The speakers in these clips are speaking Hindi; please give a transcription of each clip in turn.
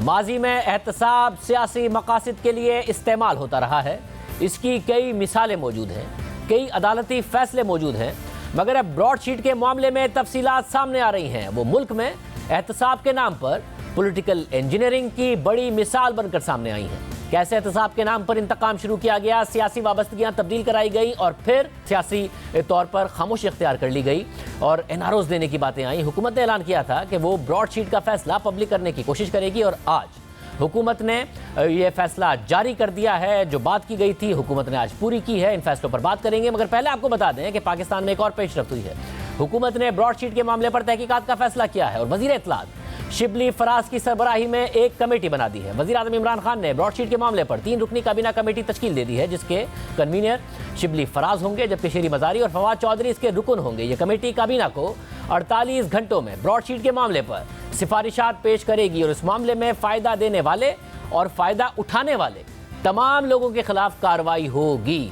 माजी में एहतसाब सियासी मकासद के लिए इस्तेमाल होता रहा है। इसकी कई मिसालें मौजूद हैं, कई अदालती फैसले मौजूद हैं, मगर अब ब्रॉडशीट के मामले में तफसीलात सामने आ रही हैं। वो मुल्क में एहतसाब के नाम पर पॉलिटिकल इंजीनियरिंग की बड़ी मिसाल बनकर सामने आई हैं। कैसे एहतसाब के नाम पर इंतकाम शुरू किया गया, सियासी वाबस्तगियां तब्दील कराई गई और फिर सियासी तौर पर खामोशी इख्तियार कर ली गई और एनआरओज देने की बातें आई। हुकूमत ने ऐलान किया था कि वो ब्रॉडशीट का फैसला पब्लिक करने की कोशिश करेगी और आज हुकूमत ने यह फैसला जारी कर दिया है। जो बात की गई थी हुकूमत ने आज पूरी की है। इन फैसलों पर बात करेंगे, मगर पहले आपको बता दें कि पाकिस्तान में एक और पेशरफ्त हुई है। हुकूमत ने ब्रॉडशीट के मामले पर तहकीकात का फैसला किया है और वजीर इत्तलात शिबली फराज की सरबराही में एक कमेटी बना दी है। वजीर आज़म इमरान खान ने ब्रॉडशीट के मामले पर 3 रुकनी काबीना कमेटी तश्कील दे दी है, जिसके कन्वीनर शिबली फराज होंगे, जबकि शेरी मजारी और फवाद चौधरी इसके रुकन होंगे। ये कमेटी काबीना को 48 घंटों में ब्रॉडशीट के मामले पर सिफारिशात पेश करेगी और इस मामले में फ़ायदा देने वाले और फ़ायदा उठाने वाले तमाम लोगों के खिलाफ कार्रवाई होगी।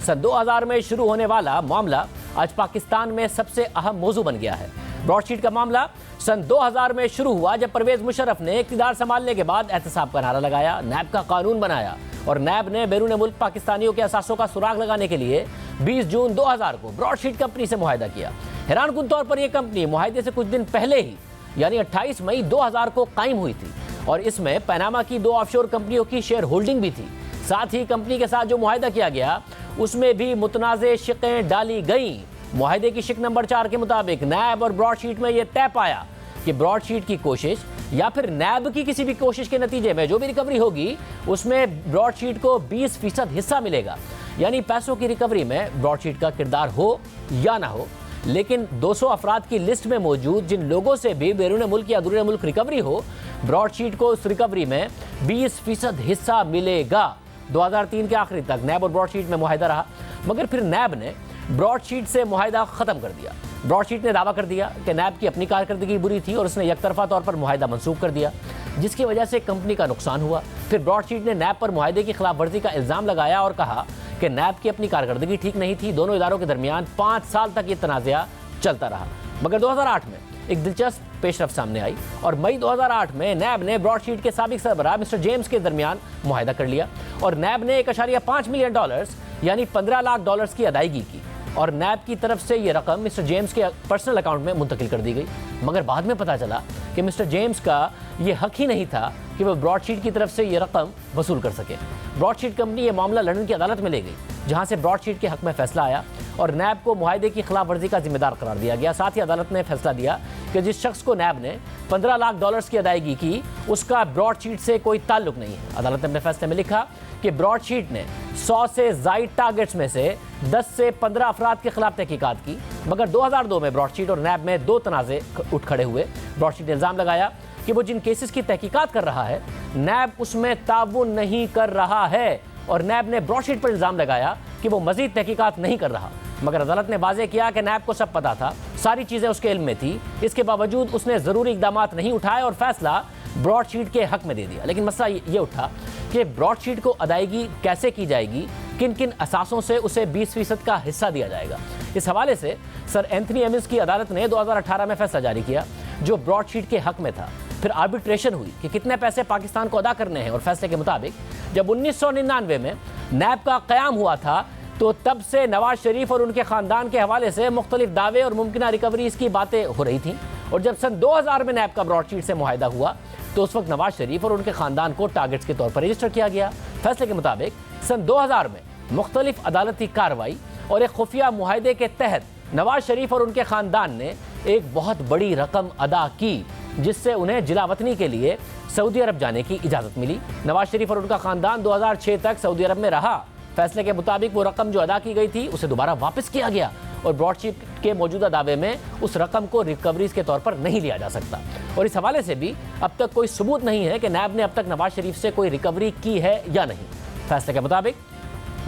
सन 2000 में शुरू होने वाला मामला आज पाकिस्तान में सबसे अहम मौजू बन गया है। ब्रॉडशीट का मामला सन 2000 में शुरू हुआ जब परवेज मुशर्रफ ने इक़्तिदार संभालने के बाद एहतसाब का नारा लगाया, नैब का कानून बनाया और नैब ने बैरून मुल्क पाकिस्तानियों के असासों का सुराग लगाने के लिए 20 जून 2000 को ब्रॉडशीट कंपनी से मुआहदा किया। हैरानकुन तौर पर यह कंपनी मुआहदे से कुछ दिन पहले ही यानी 28 मई 2000 को कायम हुई थी और इसमें पनामा की 2 ऑफशोर कंपनियों की शेयर होल्डिंग भी थी। साथ ही कंपनी के साथ जो मुआहदा किया गया उसमें भी मुतनाज़े शिकें डाली गई। मुआहदे की शिक नंबर 4 के मुताबिक नैब और ब्रॉडशीट में यह तय पाया कि ब्रॉडशीट की कोशिश या फिर नैब की किसी भी कोशिश के नतीजे में जो भी रिकवरी होगी उसमें ब्रॉडशीट को 20% हिस्सा मिलेगा। यानी पैसों की रिकवरी में ब्रॉडशीट का किरदार हो या ना हो, लेकिन 200 अफराद की लिस्ट में मौजूद जिन लोगों से भी बैरून मुल्क या अंदरूनी मुल्क रिकवरी हो, ब्रॉडशीट को उस रिकवरी में 20% हिस्सा मिलेगा। 2003 के आखिरी तक नैब और ब्रॉडशीट में मुआहदा रहा, मगर फिर नैब ने ब्रॉडशीट से मुआहदा ख़त्म कर दिया। ब्रॉडशीट ने दावा कर दिया कि नैब की अपनी कारकर्दगी बुरी थी और उसने यकतरफा तौर पर मुआहदा मंसूख कर दिया, जिसकी वजह से कंपनी का नुकसान हुआ। फिर ब्रॉडशीट ने नैब पर मुआहदे की खिलाफ वर्जी का इल्ज़ाम लगाया और कहा कि नैब की अपनी कारकर्दगी ठीक नहीं थी। दोनों इदारों के दरमियान 5 साल तक ये तनाज़ा चलता रहा, मगर 2008 में एक दिलचस्प पेशरफ सामने आई और मई 2008 में नैब ने ब्रॉडशीट के साबिक सरबराह मिस्टर जेम्स के दरमियान मुआहदा कर लिया और नैब ने $1.5 मिलियन यानी $15 लाख की अदायगी की और नैब की तरफ से ये रकम मिस्टर जेम्स के पर्सनल अकाउंट में मुंतकिल कर दी गई। मगर बाद में पता चला कि मिस्टर जेम्स का ये हक ही नहीं था कि वह ब्रॉडशीट की तरफ से ये रकम वसूल कर सके। ब्रॉडशीट कंपनी ये मामला लंदन की अदालत में ले गई, जहां से ब्रॉडशीट के हक में फैसला आया और नैब को मुआहदे की खिलाफ वर्जी का जिम्मेदार करार दिया गया। साथ ही अदालत ने फैसला दिया कि जिस शख्स को नैब ने $15 लाख की अदायगी की उसका ब्रॉडशीट से कोई ताल्लुक नहीं है। अदालत ने अपने फैसले में लिखा कि ब्रॉडशीट ने 100 से ज़ायद टारगेट्स में से 10 से 15 अफराद के खिलाफ तहकीकात की, मगर 2002 में ब्रॉडशीट और नैब में 2 तनाज़े उठ खड़े हुए। ब्रॉडशीट ने इल्ज़ाम लगाया कि वो जिन केसेस की तहकीकात कर रहा है नैब उसमें ताउन नहीं कर रहा है और नैब ने ब्रॉडशीट पर इल्ज़ाम लगाया कि वो मज़ीद तहकीकात नहीं कर रहा। मगर अदालत ने वाज़ेह किया कि नैब को सब पता था, सारी चीज़ें उसके इल्म में थी, इसके बावजूद उसने ज़रूरी इक़दाम नहीं उठाए और फैसला ब्रॉडशीट के हक में दे दिया। लेकिन मसला ये उठा कि ब्रॉडशीट को अदायगी कैसे की जाएगी, किन किन असासों से उसे 20% का हिस्सा दिया जाएगा। इस हवाले से सर एंथनी एमिस की अदालत ने 2018 में फैसला जारी किया जो ब्रॉडशीट के हक में था। फिर आर्बिट्रेशन हुई कि कितने पैसे पाकिस्तान को अदा करने हैं और फैसले के मुताबिक जब 1999 में नैब का क़याम हुआ था तो तब से नवाज शरीफ और उनके ख़ानदान के हवाले से मुख्तलिफ दावे और मुमकिन रिकवरीज की बातें हो रही थीं और जब सन 2000 में नैब का ब्रॉडशीट से मुआहदा हुआ तो उस वक्त नवाज शरीफ और उनके ख़ानदान को टारगेट्स के तौर पर रजिस्टर किया गया। फैसले के मुताबिक सन 2000 में मुख्तलिफ अदालती कार्रवाई और एक खुफिया मुआहदे के तहत नवाज शरीफ और उनके ख़ानदान ने एक बहुत बड़ी रकम अदा की, जिससे उन्हें जिलावतनी के लिए सऊदी अरब जाने की इजाज़त मिली। नवाज शरीफ और उनका ख़ानदान 2006 तक सऊदी अरब में रहा। फैसले के मुताबिक वो रकम जो अदा की गई थी उसे दोबारा वापस किया गया और ब्रॉडशीट के मौजूदा दावे में उस रकम को रिकवरीज के तौर पर नहीं लिया जा सकता। और इस हवाले से भी अब तक कोई सबूत नहीं है कि नैब ने अब तक नवाज शरीफ से कोई रिकवरी की है या नहीं, फैसले के मुताबिक।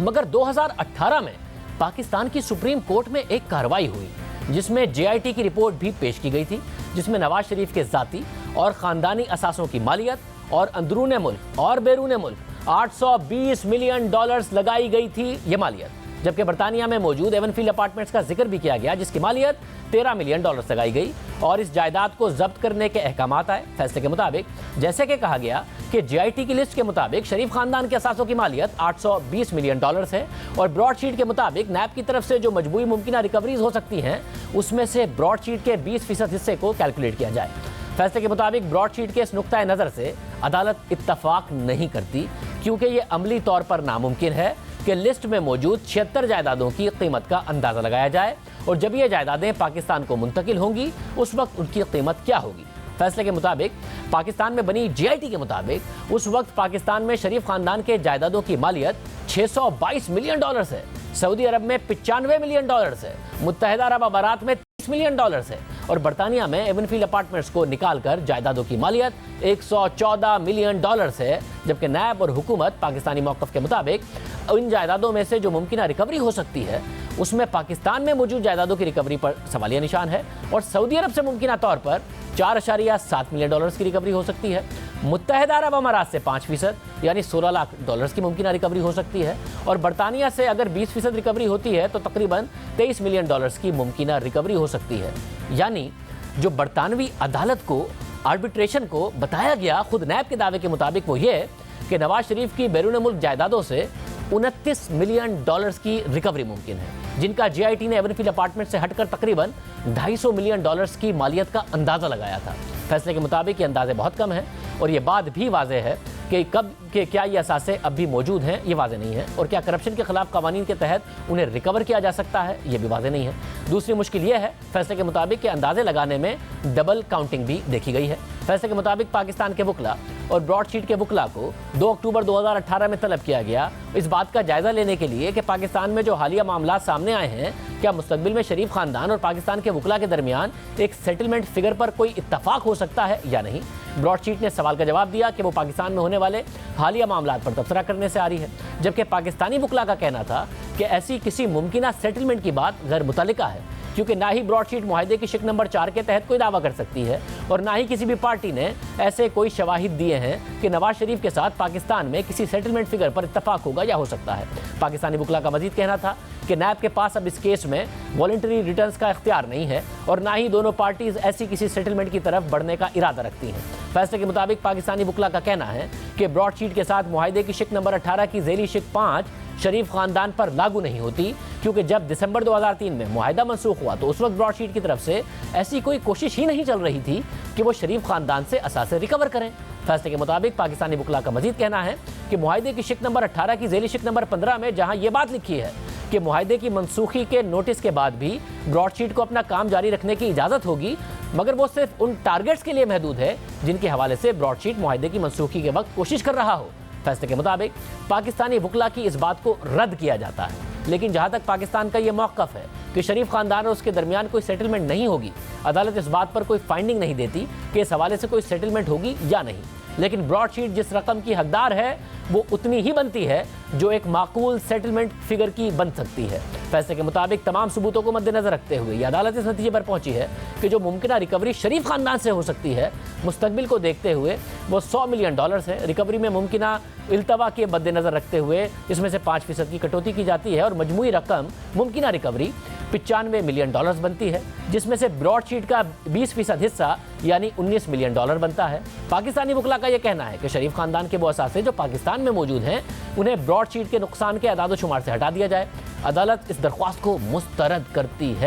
मगर 2018 में पाकिस्तान की सुप्रीम कोर्ट में एक कार्रवाई हुई जिसमें JIT की रिपोर्ट भी पेश की गई थी, जिसमें नवाज शरीफ के ज़ाती और ख़ानदानी असासों की मालियत और अंदरून मुल्क और बैरून मुल्क $820 मिलियन लगाई गई थी। ये मालियत जबकि बर्तानिया में मौजूद एवनफील्ड अपार्टमेंट्स का जिक्र भी किया गया, जिसकी मालियत $13 मिलियन लगाई गई और इस जायदाद को जब्त करने के अहकामात आए। फैसले के मुताबिक जैसे कि कहा गया कि GIT की लिस्ट के मुताबिक शरीफ खानदान के असासों की मालियत $820 मिलियन है और ब्रॉडशीट के मुताबिक नैब की तरफ से जो मजबूरी मुमकिन रिकवरीज हो सकती हैं उसमें से ब्रॉडशीट के 20% हिस्से को कैलकुलेट किया जाए। फैसले के मुताबिक ब्रॉडशीट के इस नुक्ता नज़र से अदालत इत्तफाक नहीं करती, क्योंकि ये अमली तौर पर नामुमकिन है कि लिस्ट में मौजूद 76 जायदादों की कीमत का अंदाज़ा लगाया जाए और जब ये जायदादें पाकिस्तान को मुंतकिल होंगी उस वक्त उनकी कीमत क्या होगी। फैसले के मुताबिक पाकिस्तान में बनी GIT के मुताबिक उस वक्त पाकिस्तान में शरीफ खानदान के जायदादों की मालियत $622 मिलियन है, सऊदी अरब में $95 मिलियन है, मुत्तहिदा अरब अमारात में $30 मिलियन है और बर्तानिया में एवनफील्ड अपार्टमेंट्स को निकालकर जायदादों की मालियत $114 मिलियन है। जबकि नैब और हुकूमत पाकिस्तानी मौक़िफ़ के मुताबिक इन जायदादों में से जो मुमकिन रिकवरी हो सकती है उसमें पाकिस्तान में मौजूद जायदादों की रिकवरी पर सवालिया निशान है और सऊदी अरब से मुमकिन तौर पर $4.7 मिलियन की रिकवरी हो सकती है। मुत्तहिदा अरब अमारात से 5% यानी $16 लाख की मुमकिन रिकवरी हो सकती है और बर्तानिया से अगर 20% रिकवरी होती है तो तकरीबन $23 मिलियन की मुमकिन रिकवरी हो सकती है। यानी जो बरतानवी अदालत को आर्बिट्रेशन को बताया गया खुद नैब के दावे के मुताबिक वो ये कि नवाज शरीफ की बैरून मुल्क जायदादों से $29 मिलियन की रिकवरी मुमकिन है, जिनका GIT ने एवनफील्ड अपार्टमेंट से हटकर तकरीबन $250 मिलियन की मालियत का अंदाज़ा लगाया था। फैसले के मुताबिक ये अंदाजे बहुत कम हैं और ये बात भी वाज़ेह है कि कब के क्या ये असासे अब भी मौजूद हैं ये वाज़ेह नहीं है और क्या करप्शन के खिलाफ कवानीन के तहत उन्हें रिकवर किया जा सकता है ये भी वाज़ेह नहीं है। दूसरी मुश्किल ये है फैसले के मुताबिक कि अंदाजे लगाने में डबल काउंटिंग भी देखी गई है। फैसले के मुताबिक पाकिस्तान के वकला और ब्रॉडशीट के वकला को 2 अक्टूबर 2018 में तलब किया गया इस बात का जायजा लेने के लिए कि पाकिस्तान में जो हालिया मामला सामने आए हैं क्या मुस्तकबिल में शरीफ खानदान और पाकिस्तान के वकला के दरमियान एक सेटलमेंट फिगर पर कोई इत्तफाक हो सकता है या नहीं। ब्रॉडशीट ने सवाल का जवाब दिया कि वो पाकिस्तान में होने वाले हालिया मामलात पर तबसरा करने से आ रही है, जबकि पाकिस्तानी वकला का कहना था कि ऐसी किसी मुमकिन सेटलमेंट की बात गैर मुतल्लिका है, क्योंकि ना ही ब्रॉडशीट मुआहदे की शिक नंबर 4 के तहत कोई दावा कर सकती है और ना ही किसी भी पार्टी ने ऐसे कोई शवाहिद दिए हैं कि नवाज शरीफ के साथ पाकिस्तान में किसी सेटलमेंट फिगर पर इत्तफाक होगा या हो सकता है। पाकिस्तानी वकला का मजीद कहना था कि नैब के पास अब इस केस में वॉलंटरी रिटर्न्स का इख्तियार नहीं है और ना ही दोनों पार्टीज ऐसी किसी सेटलमेंट की तरफ बढ़ने का इरादा रखती हैं। फैसले के मुताबिक पाकिस्तानी वकला का कहना है कि ब्रॉडशीट के साथ मुआहदे की शिक नंबर 18 की ज़ेली शिक 5 शरीफ खानदान पर लागू नहीं होती, क्योंकि जब दिसंबर 2003 में मुआहदा मनसूख हुआ तो उस वक्त ब्रॉडशीट की तरफ से ऐसी कोई कोशिश ही नहीं चल रही थी कि वो शरीफ खानदान से असासे रिकवर करें। फैसले के मुताबिक पाकिस्तानी वकला का मजीद कहना है कि मुआहदे की शिक नंबर 18 की ज़ेली शिक नंबर 15 में जहां ये बात लिखी है कि मुआहदे की मनसूखी के नोटिस के बाद भी ब्रॉडशीट को अपना काम जारी रखने की इजाज़त होगी, मगर वो सिर्फ उन टारगेट्स के लिए महदूद है जिनके हवाले से ब्रॉडशीट मुआहदे की मनसूखी के वक्त कोशिश कर रहा हो। फैसले के मुताबिक पाकिस्तानी वकला की इस बात को रद्द किया जाता है, लेकिन जहां तक पाकिस्तान का ये मौक़िफ़ है कि शरीफ खानदान और उसके दरमियान कोई सेटलमेंट नहीं होगी, अदालत इस बात पर कोई फाइंडिंग नहीं देती कि इस हवाले से कोई सेटलमेंट होगी या नहीं। लेकिन ब्रॉडशीट जिस रकम की हकदार है वो उतनी ही बनती है जो एक माकूल सेटलमेंट फिगर की बन सकती है। फैसले के मुताबिक तमाम सबूतों को मद्देनजर रखते हुए ये अदालत इस नतीजे पर पहुंची है कि जो मुमकिन रिकवरी शरीफ खानदान से हो सकती है मुस्तकबिल को देखते हुए वो $100 मिलियन है। रिकवरी में मुमकिन इल्तवा के मद्देनजर रखते हुए इसमें से 5% की कटौती की जाती है और मजमूई रकम मुमकिन रिकवरी $95 मिलियन बनती है, जिसमें से ब्रॉडशीट का 20% हिस्सा यानी $19 मिलियन बनता है। पाकिस्तानी वकला का यह कहना है कि शरीफ खानदान के वो असासे जो पाकिस्तान में मौजूद हैं उन्हें ब्रॉडशीट के नुकसान के अदाद शुमार से हटा दिया जाए। अदालत इस दरख्वास्त को मुस्तरद करती है।